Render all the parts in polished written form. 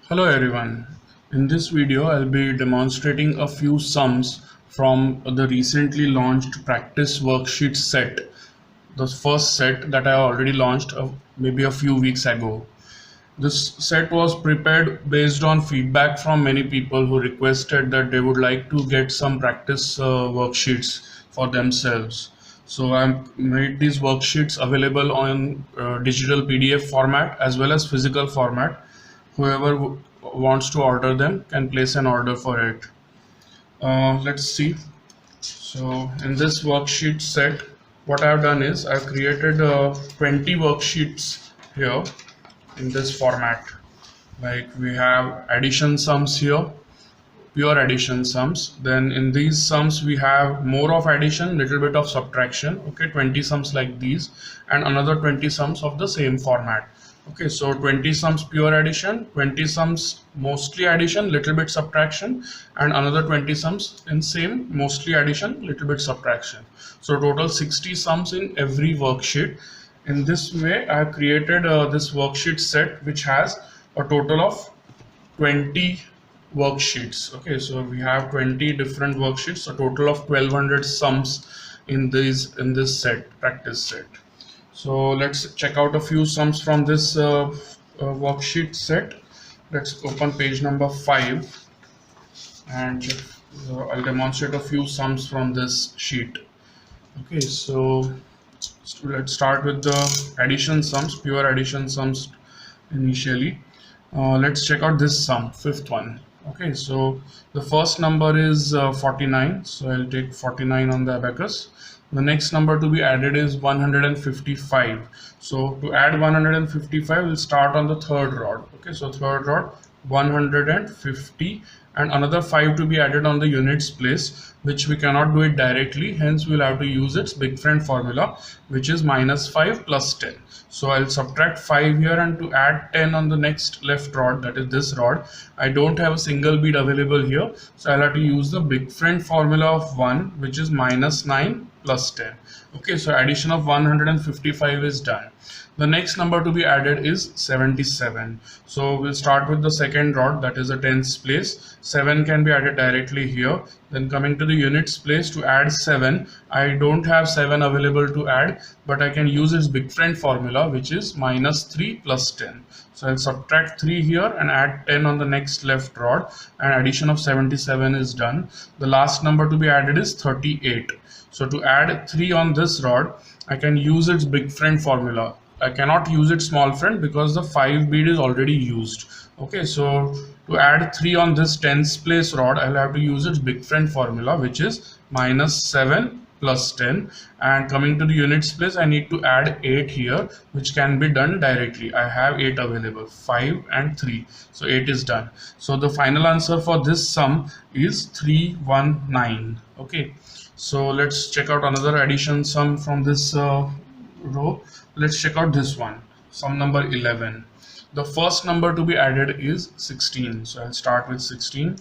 Hello everyone. In this video, I'll be demonstrating a few sums from the recently launched Practice Worksheets Set, the first set that I already launched maybe a few weeks ago. This set was prepared based on feedback from many people who requested that they would like to get some practice worksheets for themselves. So I made these worksheets available on digital PDF format as well as physical format. Whoever wants to order them can place an order for it. Let's see. So in this worksheet set, what I've done is I've created 20 worksheets here in this format. Like we have addition sums here, pure addition sums. Then in these sums we have more of addition, little bit of subtraction. Okay, 20 sums like these, and another 20 sums of the same format. Okay, so 20 sums pure addition, 20 sums mostly addition, little bit subtraction, and another 20 sums in same mostly addition, little bit subtraction. So total 60 sums in every worksheet. In this way, I have created this worksheet set which has a total of 20 worksheets. Okay, so we have 20 different worksheets, a total of 1200 sums in this set, practice set. So let's check out a few sums from this worksheet set. Let's open page number 5 and I'll demonstrate a few sums from this sheet. Okay, so let's start with the addition sums, pure addition sums initially. Let's check out this sum, fifth one. Okay, so the first number is 49, so I'll take 49 on the abacus. The next number to be added is 155. So to add 155, we'll start on the third rod. Okay, so third rod 150 and another 5 to be added on the units place, which we cannot do it directly, hence we'll have to use its big friend formula, which is -5 plus 10. So I'll subtract 5 here, and to add 10 on the next left rod, that is this rod, I don't have a single bead available here, so I'll have to use the big friend formula of 1, which is -9 plus 10. Okay, so addition of 155 is done. The next number to be added is 77. So we'll start with the second rod, that is the tens place. 7 can be added directly here. Then coming to the units place, to add 7, I don't have 7 available to add, but I can use its big friend formula, which is -3 plus 10. So I'll subtract 3 here and add 10 on the next left rod, and addition of 77 is done. The last number to be added is 38. So to add 3 on this rod, I can use its big friend formula. I cannot use its small friend because the 5 bead is already used. Okay, so to add 3 on this tens place rod, I'll have to use its big friend formula, which is -7 plus 10. And coming to the units place, I need to add 8 here, which can be done directly. I have 8 available, 5 and 3, so 8 is done. So the final answer for this sum is 319. Okay, so let's check out another addition sum from this row. Let's check out this one, sum number 11. The first number to be added is 16, so I'll start with 16.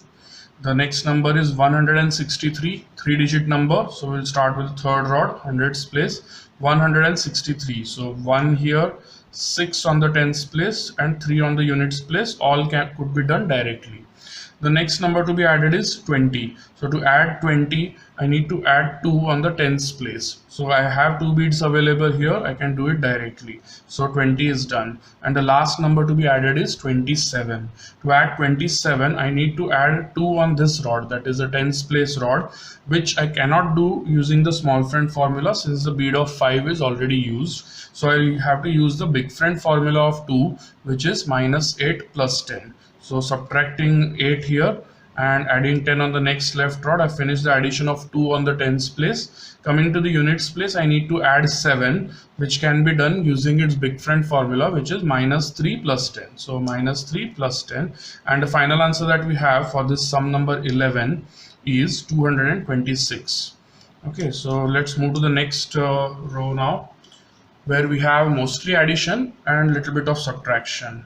The next number is 163, 3-digit number, so we'll start with the third rod, hundreds place, 163. So 1 here, 6 on the tens place, and 3 on the units place. All could be done directly. The next number to be added is 20. So to add 20, I need to add 2 on the tens place. So I have 2 beads available here. I can do it directly. So 20 is done. And the last number to be added is 27. To add 27, I need to add 2 on this rod, that is a tens place rod, which I cannot do using the small friend formula since the bead of 5 is already used. So I have to use the big friend formula of 2, which is -8 plus 10. So subtracting 8 here and adding 10 on the next left rod, I finish the addition of 2 on the tens place. Coming to the units place, I need to add 7, which can be done using its big friend formula, which is -3 plus 10. So -3 plus 10, and the final answer that we have for this sum number 11 is 226. Okay, so let's move to the next row now, where we have mostly addition and little bit of subtraction.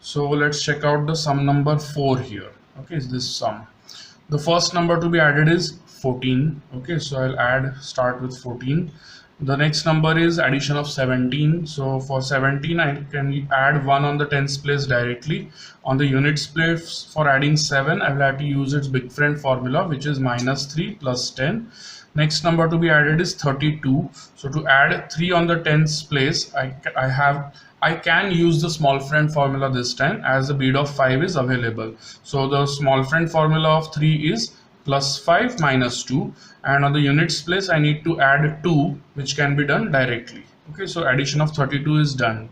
So let's check out the sum number 4 here. Okay, is this sum. The first number to be added is 14. Okay, so I'll start with 14. The next number is addition of 17. So for 17, I can add 1 on the tens place directly. On the units place for adding 7, I will have to use its big friend formula, which is minus 3 plus 10. Next number to be added is 32. So to add 3 on the tens place, I can use the small friend formula this time, as the bead of 5 is available. So the small friend formula of 3 is plus 5 minus 2, and on the units place I need to add 2, which can be done directly. Okay, so addition of 32 is done.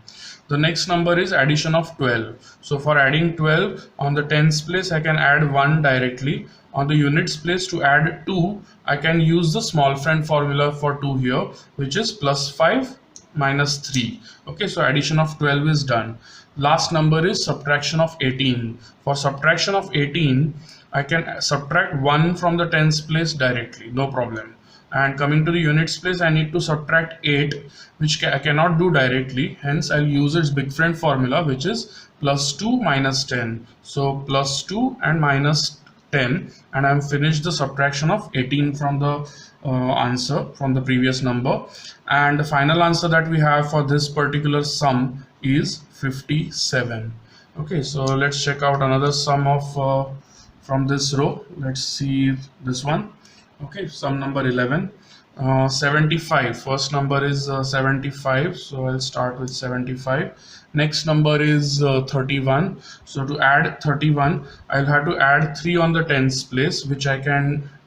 The next number is addition of 12. So for adding 12 on the tens place, I can add 1 directly. On the units place, to add 2, I can use the small friend formula for 2 here, which is plus 5 minus 3. Okay, so addition of 12 is done. Last number is subtraction of 18. For subtraction of 18, I can subtract 1 from the tens place directly, no problem. And coming to the units place, I need to subtract 8, which I cannot do directly. Hence, I'll use its big friend formula, which is plus 2 minus 10. So plus 2 and minus 10, and I'm finished the subtraction of 18 from the answer from the previous number. And the final answer that we have for this particular sum is 57. Okay, so let's check out another sum of from this row. Let's see this one. Okay, sum number 11. 75. First number is 75, so I'll start with 75. Next number is 31. So to add 31, I'll have to add 3 on the tens place, which I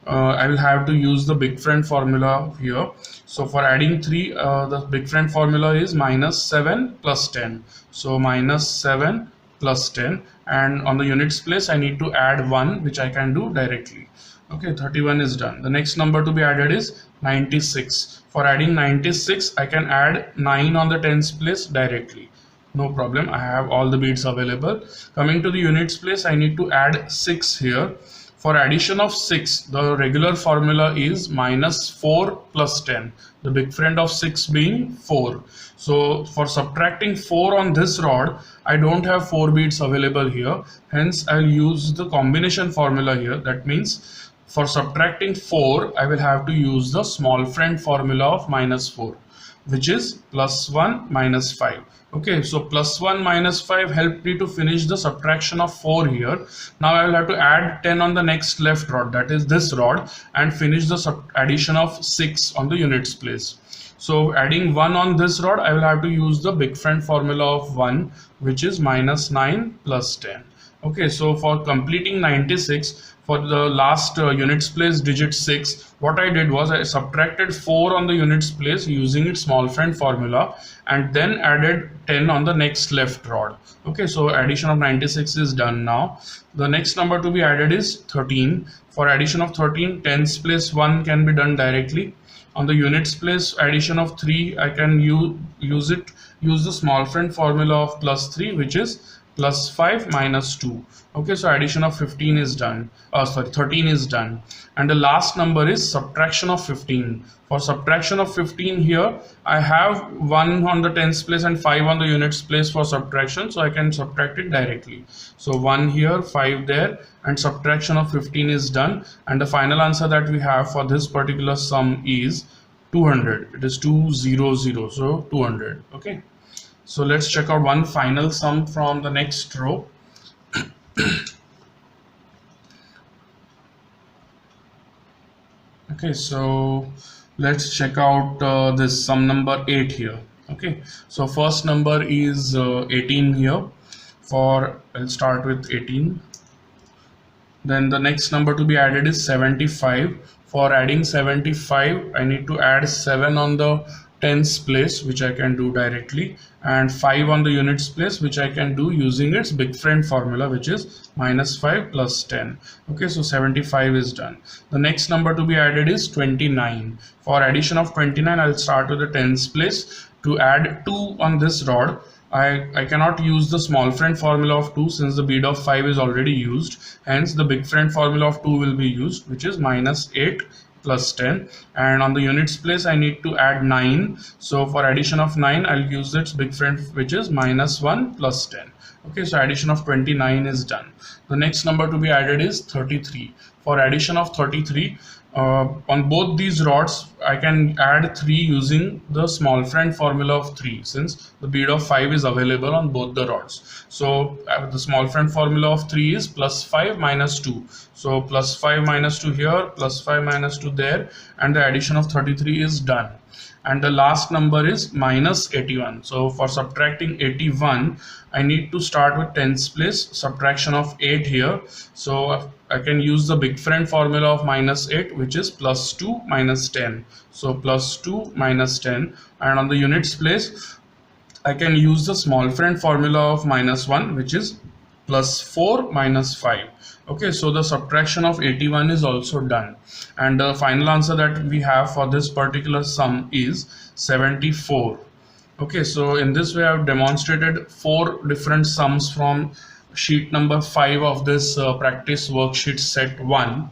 will have to use the big friend formula here. So for adding 3, the big friend formula is minus 7 plus 10. So minus 7 plus 10, and on the units place I need to add 1, which I can do directly. Okay, 31 is done. The next number to be added is 96. For adding 96, I can add 9 on the tens place directly. No problem, I have all the beads available. Coming to the units place, I need to add 6 here. For addition of 6, the regular formula is minus 4 plus 10. The big friend of 6 being 4. So for subtracting 4 on this rod, I don't have 4 beads available here. Hence, I'll use the combination formula here. That means for subtracting 4, I will have to use the small friend formula of minus 4, which is plus 1 minus 5. Okay, so plus 1 minus 5 helped me to finish the subtraction of 4 here. Now I will have to add 10 on the next left rod, that is this rod, and finish the addition of 6 on the units place. So adding 1 on this rod, I will have to use the big friend formula of 1, which is minus 9 plus 10. Okay, so for completing 96, for the last units place digit 6, what I did was I subtracted 4 on the units place using its small friend formula, and then added 10 on the next left rod. Okay, so addition of 96 is done now. The next number to be added is 13. For addition of 13, tens place 1 can be done directly. On the units place addition of 3, I can use the small friend formula of plus 3, which is plus 5 minus 2. Okay, so addition of 15 is done. 13 is done. And the last number is subtraction of 15. For subtraction of 15 here, I have 1 on the tens place and 5 on the units place for subtraction, so I can subtract it directly. So 1 here, 5 there, and subtraction of 15 is done. And the final answer that we have for this particular sum is 200. It is 200, so 200. Okay. So let's check out one final sum from the next row. Okay, so let's check out this sum number 8 here. Okay, so first number is 18 here. I'll start with 18. Then the next number to be added is 75. For adding 75, I need to add 7 on the tens place, which I can do directly, and 5 on the units place, which I can do using its big friend formula, which is minus 5 plus 10. Okay, so 75 is done. The next number to be added is 29. For addition of 29, I'll start with the tens place. To add 2 on this rod, I cannot use the small friend formula of 2 since the bead of 5 is already used. Hence, the big friend formula of 2 will be used, which is minus 8 plus 10, and on the units place I need to add 9. So for addition of 9, I'll use its big friend, which is minus 1 plus 10. Okay, so addition of 29 is done. The next number to be added is 33. For addition of 33, On both these rods, I can add 3 using the small friend formula of 3, since the bead of 5 is available on both the rods. So the small friend formula of 3 is plus 5 minus 2. So plus 5 minus 2 here, plus 5 minus 2 there, and the addition of 33 is done. And the last number is minus 81. So for subtracting 81, I need to start with tens place, subtraction of 8 here. So I can use the big friend formula of minus 8, which is plus 2 minus 10. So plus 2 minus 10, and on the units place, I can use the small friend formula of minus 1, which is plus 4 minus 5. Okay, so the subtraction of 81 is also done, and the final answer that we have for this particular sum is 74. Okay, so in this way I've demonstrated 4 different sums from sheet number 5 of this practice worksheet set 1.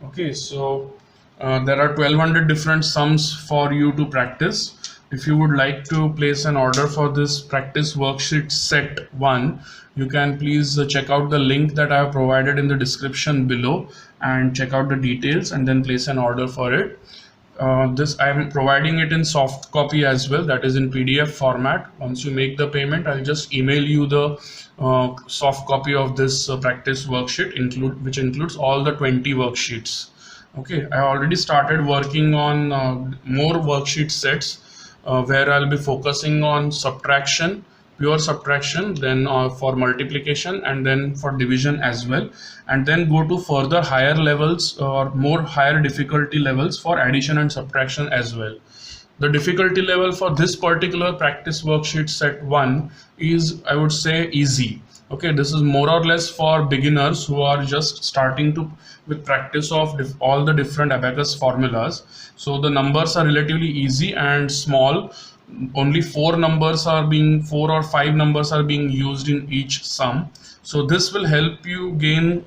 Okay, so there are 1200 different sums for you to practice. If you would like to place an order for this practice worksheet set 1, you can please check out the link that I have provided in the description below and check out the details and then place an order for it. This I am providing it in soft copy as well, that is in PDF format. Once you make the payment, I'll just email you the soft copy of this practice worksheet, which includes all the 20 worksheets. Okay, I already started working on more worksheet sets where I'll be focusing on subtraction, pure subtraction, then for multiplication, and then for division as well, and then go to further higher levels or more higher difficulty levels for addition and subtraction as well. The difficulty level for this particular practice worksheet set 1 is, I would say, easy. Okay, this is more or less for beginners who are just starting to with practice of all the different abacus formulas. So the numbers are relatively easy and small. Only 4 or 5 numbers are being used in each sum. So this will help you gain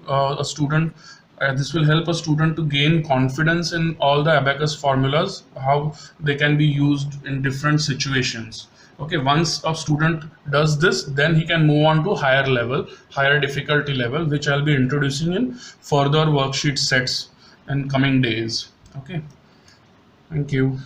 this will help a student to gain confidence in all the abacus formulas, how they can be used in different situations. Okay, once a student does this, then he can move on to higher difficulty level, which I'll be introducing in further worksheet sets in coming days. Okay, thank you.